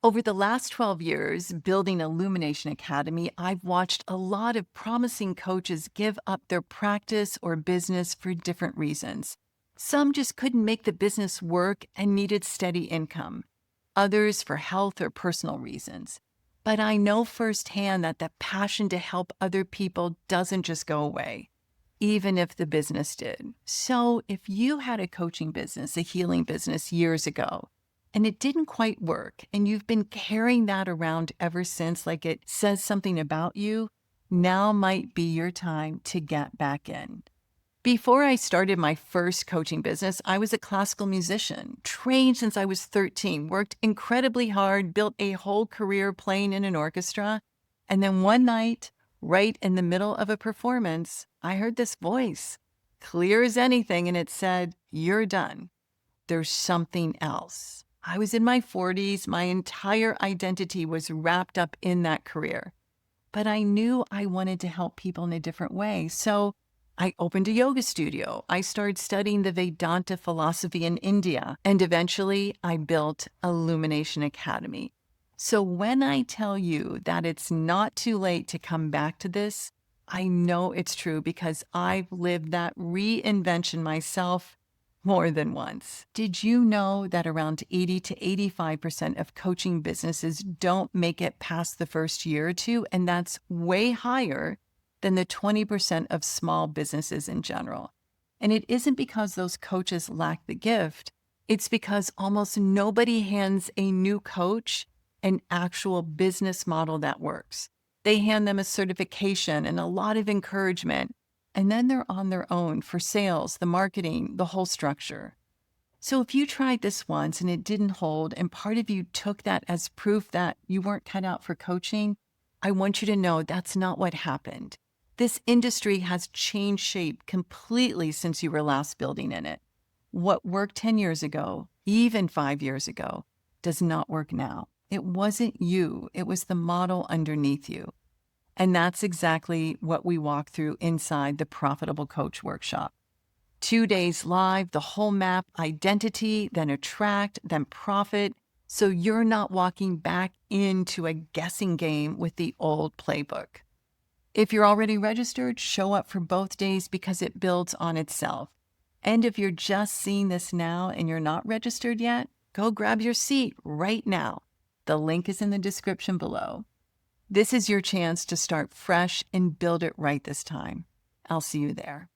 Over the last 12 years, building Illumination Academy, I've watched a lot of promising coaches give up their practice or business for different reasons. Some just couldn't make the business work and needed steady income, others for health or personal reasons. But I know firsthand that the passion to help other people doesn't just go away, even if the business did. So if you had a coaching business, a healing business years ago, and it didn't quite work, and you've been carrying that around ever since, like it says something about you, now might be your time to get back in. Before I started my first coaching business, I was a classical musician, trained since I was 13, worked incredibly hard, built a whole career playing in an orchestra. And then one night, right in the middle of a performance, I heard this voice, clear as anything, and it said, "You're done. There's something else." I was in my 40s. My entire identity was wrapped up in that career. But I knew I wanted to help people in a different way. So I opened a yoga studio. I started studying the Vedanta philosophy in India. And eventually I built Illumination Academy. So when I tell you that it's not too late to come back to this, I know it's true because I've lived that reinvention myself more than once. Did you know that around 80 to 85% of coaching businesses don't make it past the first year or two? And that's way higher than the 20% of small businesses in general. And it isn't because those coaches lack the gift. It's because almost nobody hands a new coach an actual business model that works. They hand them a certification and a lot of encouragement, and then they're on their own for sales, the marketing, the whole structure. So if you tried this once and it didn't hold, and part of you took that as proof that you weren't cut out for coaching, I want you to know that's not what happened. This industry has changed shape completely since you were last building in it. What worked 10 years ago, even 5 years ago, does not work now. It wasn't you, it was the model underneath you. And that's exactly what we walk through inside the Profitable Coach Workshop. 2 days live, the whole map, identity, then attract, then profit. So you're not walking back into a guessing game with the old playbook. If you're already registered, show up for both days because it builds on itself. And if you're just seeing this now and you're not registered yet, go grab your seat right now. The link is in the description below. This is your chance to start fresh and build it right this time. I'll see you there.